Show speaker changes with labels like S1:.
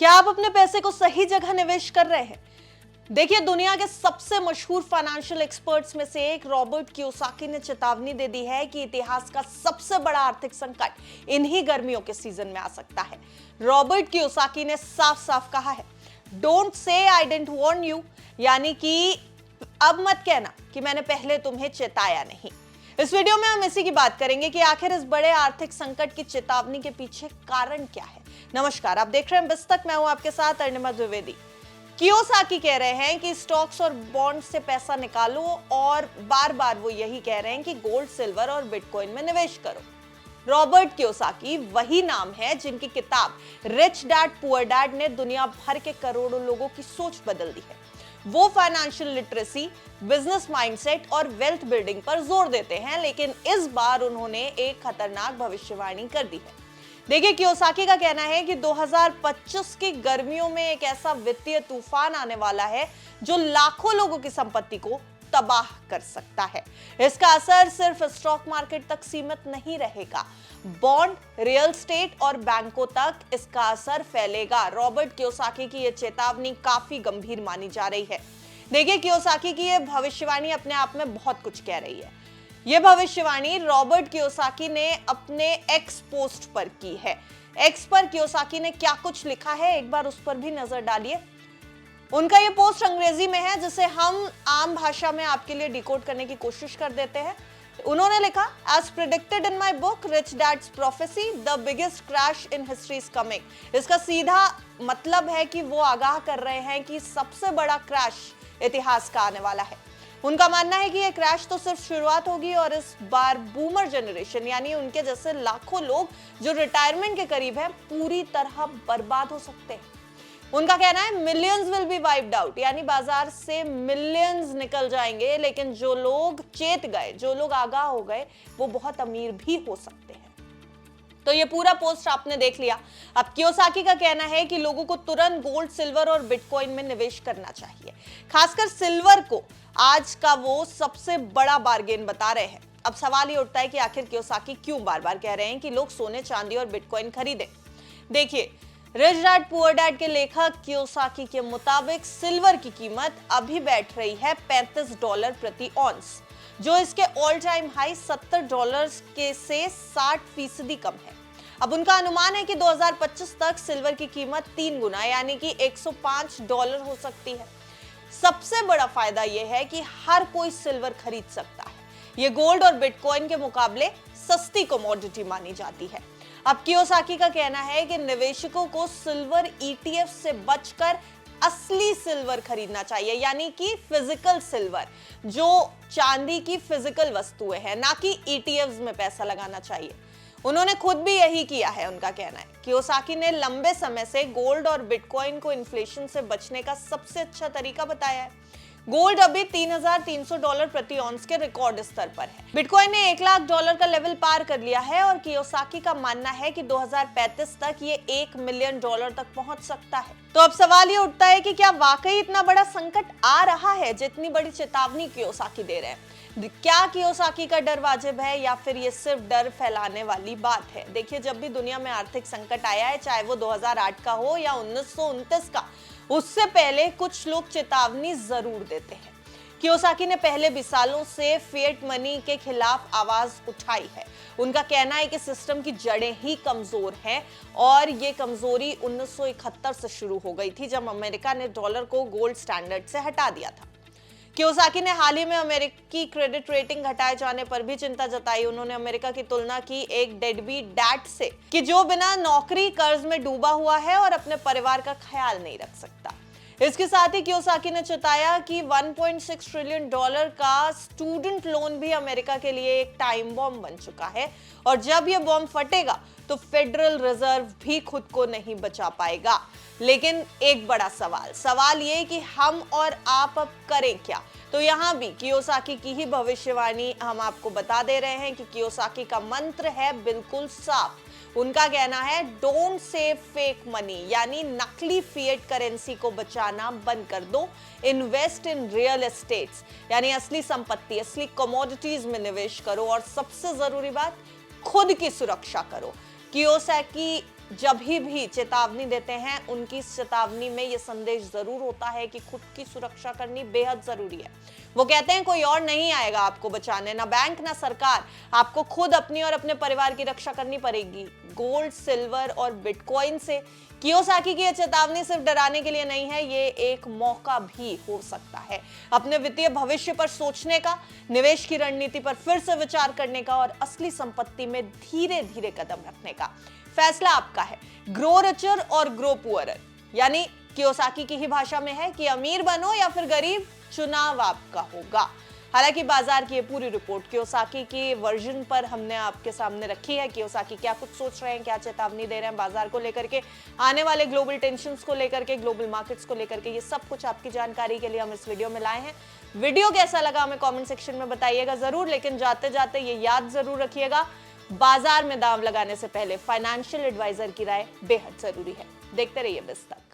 S1: क्या आप अपने पैसे को सही जगह निवेश कर रहे हैं? देखिए, दुनिया के सबसे मशहूर फाइनेंशियल एक्सपर्ट्स में से एक रॉबर्ट कियोसाकी ने चेतावनी दे दी है कि इतिहास का सबसे बड़ा आर्थिक संकट इन्हीं गर्मियों के सीजन में आ सकता है। रॉबर्ट कियोसाकी ने साफ साफ कहा है, don't say I didn't warn you, यानी कि अब मत कहना कि मैंने पहले तुम्हें चेताया नहीं। इस वीडियो में हम इसी की बात करेंगे कि आखिर इस बड़े आर्थिक संकट की चेतावनी के पीछे कारण क्या है। नमस्कार, आप देख रहे हैं बिस्तक, मैं हूं आपके साथ अरुणिमा द्विवेदी। कियोसाकी कह रहे हैं कि स्टॉक्स और बॉन्ड से पैसा निकालो और बार बार वो यही कह रहे हैं कि गोल्ड, सिल्वर और बिटकॉइन में निवेश करो। रॉबर्ट कियोसाकी वही नाम है जिनकी किताब रिच डैड पुअर डैड ने दुनिया भर के करोड़ों लोगों की सोच बदल दी है। वो फाइनेंशियल लिटरेसी, बिजनेस माइंडसेट और वेल्थ बिल्डिंग पर जोर देते हैं, लेकिन इस बार उन्होंने एक खतरनाक भविष्यवाणी कर दी है। देखिए, कियोसाकी का कहना है कि 2025 की गर्मियों में एक ऐसा वित्तीय तूफान आने वाला है जो लाखों लोगों की संपत्ति को तबाह कर सकता है। इसका असर सिर्फ स्टॉक मार्केट तक सीमित नहीं रहेगा, बॉन्ड, रियल एस्टेट और बैंकों तक इसका असर फैलेगा। रॉबर्ट कियोसाकी की यह चेतावनी काफी गंभीर मानी जा रही है। देखिए, कियोसाकी की यह भविष्यवाणी अपने आप में बहुत कुछ कह रही है। यह भविष्यवाणी रॉबर्ट कियोसाकी ने अपने एक्स पोस्ट पर की है। एक्स पर कियोसाकी ने क्या कुछ लिखा है, एक बार उस पर भी नजर डालिए। उनका यह पोस्ट अंग्रेजी में है, जिसे हम आम भाषा में आपके लिए डिकोड करने की कोशिश कर देते हैं। उन्होंने लिखा, as predicted in my book Rich Dad's Prophecy, the biggest crash in history is coming. इसका सीधा मतलब है कि वो आगाह कर रहे हैं कि सबसे बड़ा क्रैश इतिहास का आने वाला है। उनका मानना है कि यह क्रैश तो सिर्फ शुरुआत होगी और इस बार बूमर जनरेशन, यानी उनके जैसे लाखों लोग जो रिटायरमेंट के करीब हैं, पूरी तरह बर्बाद हो सकते हैं। उनका कहना है, millions will be wiped out, यानी बाजार से मिलियंस निकल जाएंगे, लेकिन जो लोग चेत गए, जो लोग आगाह हो गए, वो बहुत अमीर भी हो सकते हैं। तो ये पूरा पोस्ट आपने देख लिया। अब कियोसाकी का कहना है कि लोगों को तुरंत गोल्ड, सिल्वर और बिटकॉइन में निवेश करना चाहिए। खासकर सिल्वर को आज का वो सबसे बड़ा बार्गेन बता रहे हैं। अब सवाल ये उठता है कि आखिर कियोसाकी क्यों बार बार कह रहे हैं कि लोग सोने, चांदी और बिटकॉइन खरीदें। देखिए, रिच डैड पुअर डैड के लेखक कियोसाकी के मुताबिक सिल्वर की कीमत अभी बैठ रही है $35 प्रति ऑन्स, जो इसके ऑल टाइम हाई $70 के से 60% कम है। अब उनका अनुमान है कि 2025 तक सिल्वर की कीमत 3 गुना यानी कि $105 हो सकती है। सबसे बड़ा फायदा यह है कि हर कोई सिल्वर खरीद सकता है। यह गोल्ड और बिटकॉइन के मुकाबले सस्ती कमोडिटी मानी जाती है। अब कियोसाकी का कहना है कि निवेशकों को सिल्वर ETF से बचकर असली सिल्वर खरीदना चाहिए, यानी कि फिजिकल सिल्वर, जो चांदी की फिजिकल वस्तुएं हैं, ना कि ETFs में पैसा लगाना चाहिए। उन्होंने खुद भी यही किया है, उनका कहना है। कियोसाकी ने लंबे समय से गोल्ड और बिटकॉइन को इन्फ्लेशन से बचने का सबसे अच्छा तरीका बताया है। गोल्ड अभी $3,300 प्रति ऑन्स के रिकॉर्ड स्तर पर है। बिटकॉइन ने $1 लाख का लेवल पार कर लिया है और कियोसाकी का मानना है कि 2035 तक ये $1 मिलियन तक पहुंच सकता है। तो अब सवाल ये उठता है कि क्या वाकई इतना बड़ा संकट आ रहा है जितनी बड़ी चेतावनी कियोसाकी दे रहे हैं? क्या कियोसाकी का डर वाजिब है या फिर ये सिर्फ डर फैलाने वाली बात है? देखिए, जब भी दुनिया में आर्थिक संकट आया है, चाहे वो 2008 का हो या 1929 का, उससे पहले कुछ लोग चेतावनी जरूर देते हैं। कियोसाकी ने पहले भी सालों से फिएट मनी के खिलाफ आवाज उठाई है। उनका कहना है कि सिस्टम की जड़ें ही कमजोर हैं और ये कमजोरी 1971 से शुरू हो गई थी, जब अमेरिका ने डॉलर को गोल्ड स्टैंडर्ड से हटा दिया था। कियोसाकी ने हाल ही में अमेरिकी क्रेडिट रेटिंग घटाए जाने पर भी चिंता जताई। उन्होंने अमेरिका की तुलना की एक डेडबीट डैड से, कि जो बिना नौकरी कर्ज में डूबा हुआ है और अपने परिवार का ख्याल नहीं रख सकता। इसके साथ ही कियोसाकी ने चेताया कि $1.6 ट्रिलियन का स्टूडेंट लोन भी अमेरिका के लिए एक टाइम बॉम्ब बन चुका है और जब यह बॉम्ब फटेगा तो फेडरल रिजर्व भी खुद को नहीं बचा पाएगा। लेकिन एक बड़ा सवाल ये कि हम और आप अब करें क्या? तो यहाँ भी कियोसाकी की ही भविष्यवाणी हम आपको बता दे रहे हैं कि कियोसाकी का मंत्र है बिल्कुल साफ। उनका कहना है, डोंट सेव फेक मनी, यानी नकली फिएट करेंसी को बचाना बंद कर दो। इन्वेस्ट इन रियल एस्टेट्स, यानी असली संपत्ति, असली कमोडिटीज में निवेश करो और सबसे जरूरी बात, खुद की सुरक्षा करो। कियोसाकी जब भी चेतावनी देते हैं उनकी इस चेतावनी में ये संदेश जरूर होता है कि खुद की सुरक्षा करनी बेहद जरूरी है। वो कहते हैं कोई और नहीं आएगा आपको बचाने, ना बैंक ना सरकार, आपको खुद अपनी और अपने परिवार की रक्षा करनी पड़ेगी। गोल्ड, सिल्वर और बिटकॉइन से कियोसाकी की यह चेतावनी सिर्फ डराने के लिए नहीं है, ये एक मौका भी हो सकता है अपने वित्तीय भविष्य पर सोचने का, निवेश की रणनीति पर फिर से विचार करने का और असली संपत्ति में धीरे धीरे कदम रखने का। फैसला आपका है, ग्रो रिचर और ग्रो पुअरर, यानी कियोसाकी की ही भाषा में है कि अमीर बनो या फिर गरीब, चुनाव आपका होगा। हालांकि बाजार की ये पूरी रिपोर्ट कियोसाकी की वर्जन पर हमने आपके सामने रखी है। कियोसाकी क्या कुछ सोच रहे हैं, क्या चेतावनी दे रहे हैं बाजार को लेकर के, आने वाले ग्लोबल टेंशंस को लेकर के, ग्लोबल मार्केट्स को लेकर के, ये सब कुछ आपकी जानकारी के लिए हम इस वीडियो में लाए हैं। वीडियो कैसा लगा हमें कॉमेंट सेक्शन में बताइएगा जरूर, लेकिन जाते जाते ये याद जरूर रखिएगा, बाजार में दांव लगाने से पहले फाइनेंशियल एडवाइजर की राय बेहद जरूरी है। देखते रहिए बिज़ तक।